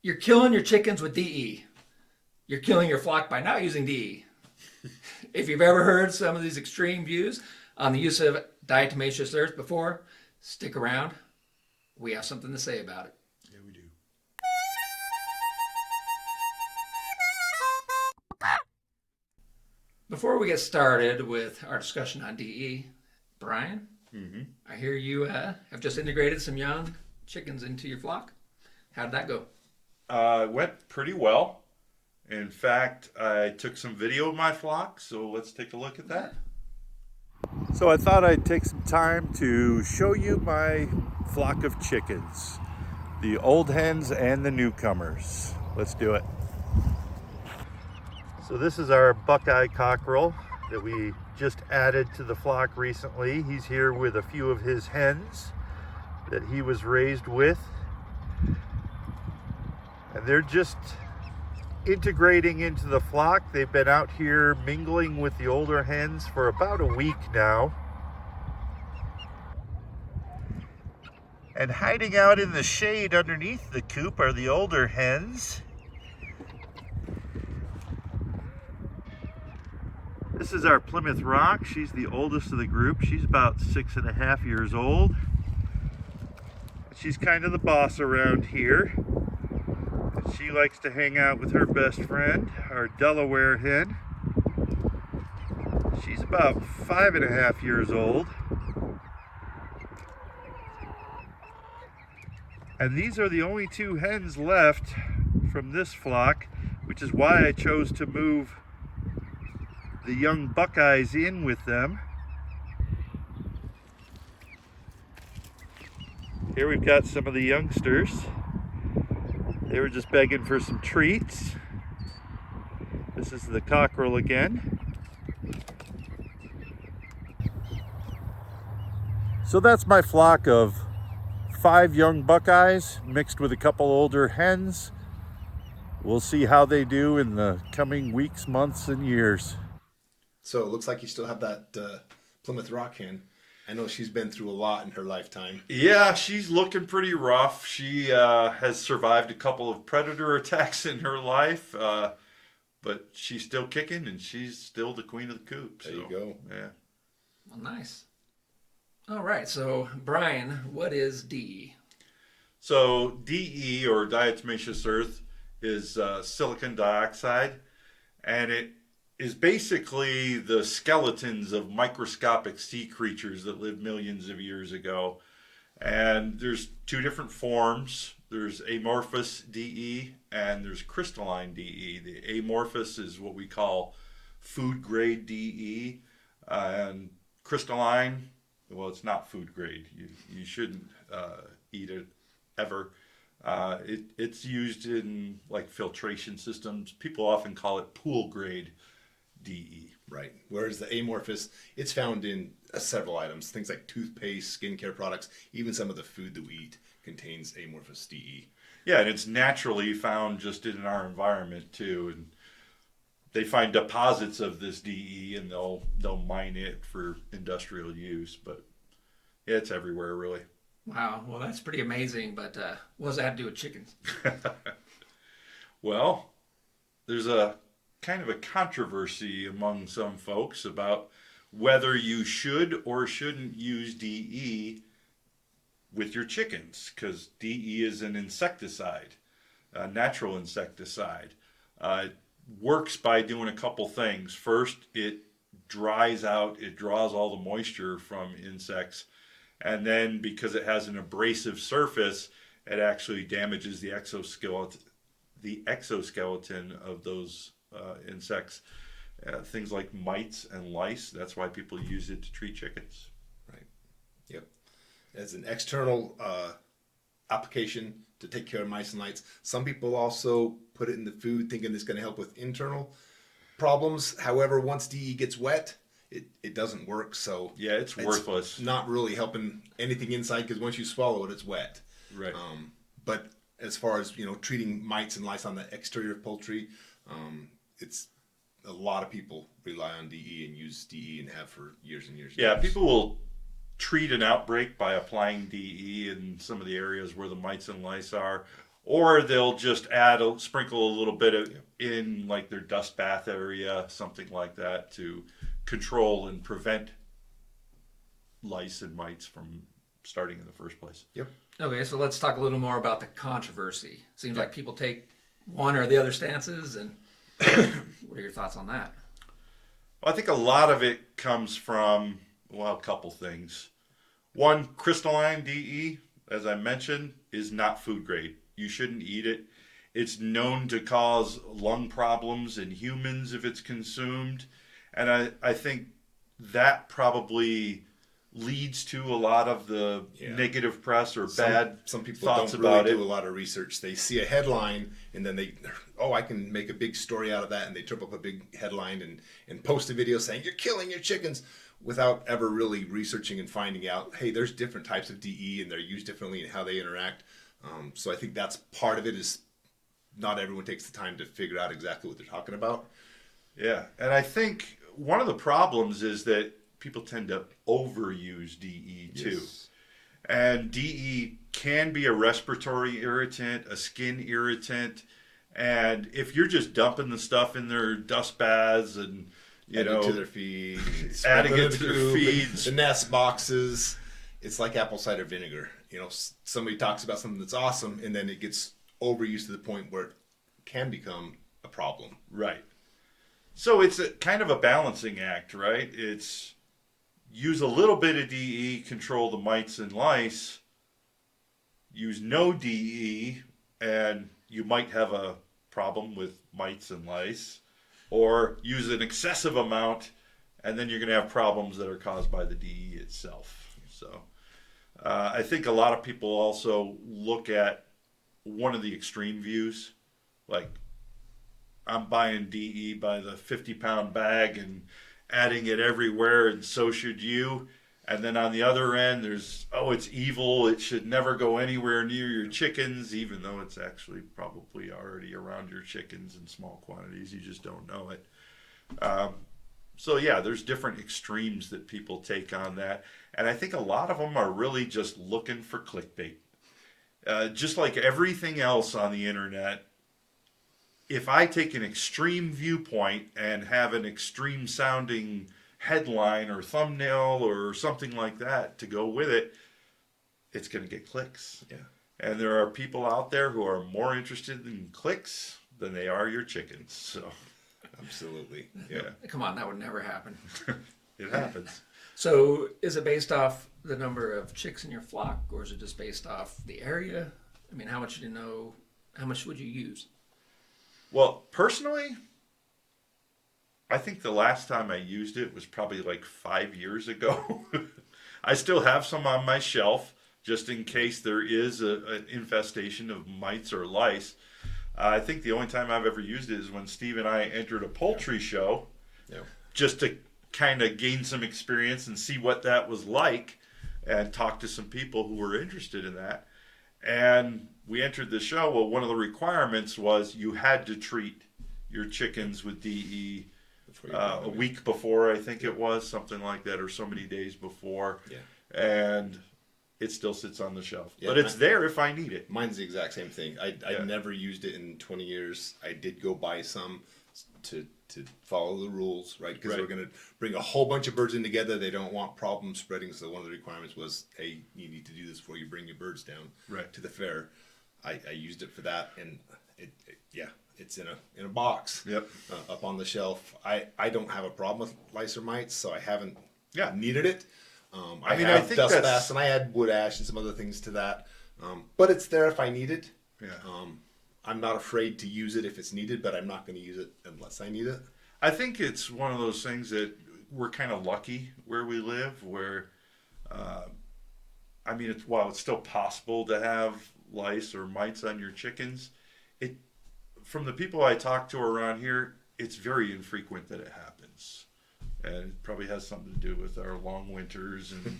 You're killing your chickens with DE. You're killing your flock by not using DE. If you've ever heard some of these extreme views on the use of diatomaceous earth before, stick around. We have something to say about it. Yeah, we do. Before we get started with our discussion on DE, Brian, I hear you have just integrated some young chickens into your flock. How did that go? It went pretty well. In fact, I took some video of my flock, so let's take a look at that. So I thought I'd take some time to show you my flock of chickens, the old hens and the newcomers. Let's do it. So this is our Buckeye cockerel that we just added to the flock recently. He's here with a few of his hens that he was raised with. And they're just integrating into the flock. They've been out here mingling with the older hens for about a week now. And hiding out in the shade underneath the coop are the older hens. This is our Plymouth Rock. She's the oldest of the group. She's about 6.5 years old. She's kind of the boss around here. She likes to hang out with her best friend, our Delaware hen. She's about 5.5 years old. And these are the only two hens left from this flock, which is why I chose to move the young Buckeyes in with them. Here we've got some of the youngsters. They were just begging for some treats. This is the cockerel again. So that's my flock of 5 young Buckeyes mixed with a couple older hens. We'll see how they do in the coming weeks, months, and years. So it looks like you still have that Plymouth Rock hen. I know she's been through a lot in her lifetime. Yeah, she's looking pretty rough. She has survived a couple of predator attacks in her life, but she's still kicking and she's still the queen of the coop. There you go. Yeah. Well, nice. All right, so Brian, what is DE? So DE, or diatomaceous earth, is silicon dioxide, and it is basically the skeletons of microscopic sea creatures that lived millions of years ago. And there's 2 different forms. There's amorphous DE and there's crystalline DE. The amorphous is what we call food grade DE, and crystalline, well, it's not food grade. You shouldn't eat it ever. It's used in like filtration systems. People often call it pool grade DE. Right. Whereas the amorphous, it's found in several items. Things like toothpaste, skincare products, even some of the food that we eat contains amorphous DE. Yeah, and it's naturally found just in our environment too. And they find deposits of this DE and they'll mine it for industrial use. But yeah, it's everywhere really. Wow, well, that's pretty amazing, but what does that have to do with chickens? Well, there's a kind of a controversy among some folks about whether you should or shouldn't use DE with your chickens, because DE is an insecticide, a natural insecticide. It works by doing a couple things. First, it draws all the moisture from insects, and then because it has an abrasive surface, it actually damages the exoskeleton of those insects, things like mites and lice. That's why people use it to treat chickens. Right. Yep. As an external application to take care of mice and lice. Some people also put it in the food thinking it's going to help with internal problems. However, once DE gets wet, it doesn't work. So yeah, it's worthless. Not really helping anything inside because once you swallow it, it's wet. Right. But as far as treating mites and lice on the exterior of poultry, it's a lot of people rely on DE and use DE and have for years and years. Yeah, people will treat an outbreak by applying DE in some of the areas where the mites and lice are, or they'll just sprinkle a little bit of in like their dust bath area, something like that, to control and prevent lice and mites from starting in the first place. Yep. Okay, so let's talk a little more about the controversy. Seems like people take one or the other stances, and what are your thoughts on that? Well, I think a lot of it comes from, well, a couple things. One, crystalline DE, as I mentioned, is not food grade. You shouldn't eat it. It's known to cause lung problems in humans if it's consumed. And I think that probably leads to a lot of the negative press or bad some people thoughts don't about really it. do a lot of research. They see a headline and then I can make a big story out of that, and they trip up a big headline and post a video saying you're killing your chickens without ever really researching and finding out, hey, there's different types of DE and they're used differently in how they interact. So I think that's part of it, is not everyone takes the time to figure out exactly what they're talking about. Yeah, and I think one of the problems is that people tend to overuse DE too. Yes. And DE can be a respiratory irritant, a skin irritant, and if you're just dumping the stuff in their dust baths and Adding to their feed, adding it the to their coop, feeds. the nest boxes, it's like apple cider vinegar. Somebody talks about something that's awesome, and then it gets overused to the point where it can become a problem. Right. So it's kind of a balancing act, right? It's use a little bit of DE, control the mites and lice. Use no DE, and you might have a problem with mites and lice. Or use an excessive amount, and then you're going to have problems that are caused by the DE itself. So I think a lot of people also look at one of the extreme views, like I'm buying DE by the 50-pound bag and adding it everywhere, and so should you. And then on the other end, there's, it's evil. It should never go anywhere near your chickens, even though it's actually probably already around your chickens in small quantities. You just don't know it. So yeah, there's different extremes that people take on that. And I think a lot of them are really just looking for clickbait. Just like everything else on the internet, if I take an extreme viewpoint and have an extreme sounding headline or thumbnail or something like that to go with it, it's going to get clicks. Yeah. And there are people out there who are more interested in clicks than they are your chickens. So Absolutely. yeah, Come on, that would never happen. it happens. So is it based off the number of chicks in your flock, or is it just based off the area? I mean, how much do you know? How much would you use? Well, personally, I think the last time I used it was probably like 5 years ago. I still have some on my shelf just in case there is an infestation of mites or lice. I think the only time I've ever used it is when Steve and I entered a poultry show, just to kind of gain some experience and see what that was like and talk to some people who were interested in that. And we entered the show. Well, one of the requirements was you had to treat your chickens with DE a week before, I think it was, something like that, or so many days before. Yeah. And it still sits on the shelf. Yeah, but it's there if I need it. Mine's the exact same thing. I never used it in 20 years. I did go buy some to follow the rules, right? Because we're going to bring a whole bunch of birds in together. They don't want problems spreading. So one of the requirements was, hey, you need to do this before you bring your birds down to the fair. I used it for that, and it's in a box up on the shelf. I don't have a problem with lice or mites, so I haven't needed it. I think dust baths, and I add wood ash and some other things to that. But it's there if I need it. Yeah. I'm not afraid to use it if it's needed, but I'm not going to use it unless I need it. I think it's one of those things that we're kind of lucky where we live, where, while it's still possible to have lice or mites on your chickens, from the people I talk to around here, it's very infrequent that it happens. And it probably has something to do with our long winters and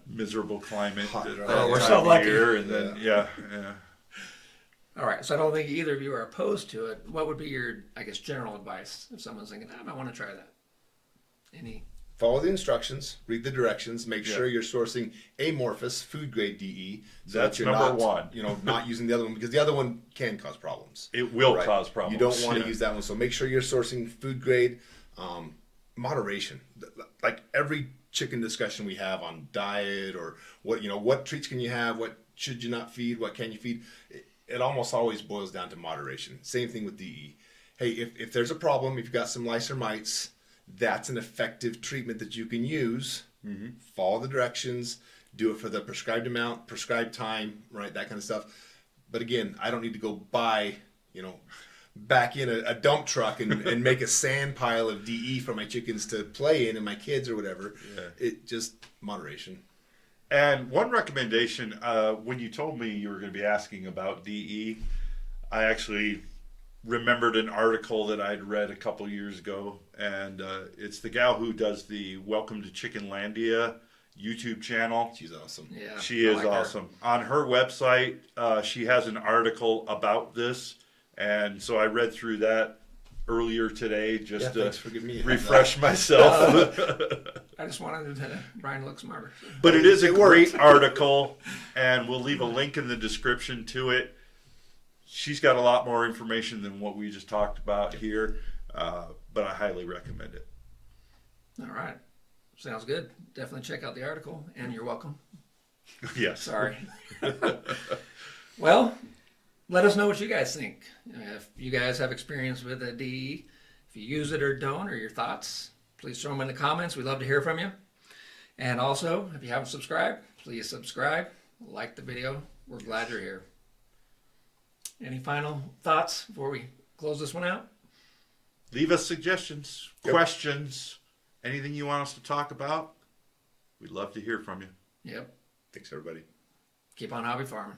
miserable climate. We're so lucky. And then, yeah. All right, so I don't think either of you are opposed to it. What would be your, I guess, general advice if someone's thinking, I might want to try that? Any follow the instructions, read the directions, make Yeah. sure you're sourcing amorphous food grade DE. So That's that you're number not, one. not using the other one, because the other one can cause problems. It will Right. cause problems. You don't want to Yeah. use that one. So make sure you're sourcing food grade. Moderation. Like every chicken discussion we have on diet or what treats can you have, what should you not feed, what can you feed, it almost always boils down to moderation. Same thing with DE. Hey, if there's a problem, if you've got some lice or mites, that's an effective treatment that you can use. Mm-hmm. Follow the directions, do it for the prescribed amount, prescribed time, right? That kind of stuff. But again, I don't need to go buy, back in a dump truck and make a sand pile of DE for my chickens to play in and my kids or whatever. Yeah. It just moderation. And one recommendation, when you told me you were going to be asking about DE, I actually remembered an article that I'd read a couple years ago, and it's the gal who does the Welcome to Chickenlandia YouTube channel. She's awesome. Yeah, She I is like her. awesome. On her website, she has an article about this, and so I read through that earlier today just Yeah, to thanks for giving me a heads refresh myself. I just wanted Brian to look smarter. But it is a It worked. great article, and we'll leave a link in the description to it. She's got a lot more information than what we just talked about here, but I highly recommend it. All right. Sounds good. Definitely check out the article, and you're welcome. Yes. Sorry. Well, let us know what you guys think. If you guys have experience with a DE, if you use it or don't, or your thoughts, please throw them in the comments. We'd love to hear from you. And also, if you haven't subscribed, please subscribe, like the video. We're glad you're here. Any final thoughts before we close this one out? Leave us suggestions, questions, anything you want us to talk about. We'd love to hear from you. Yep. Thanks, everybody. Keep on hobby farming.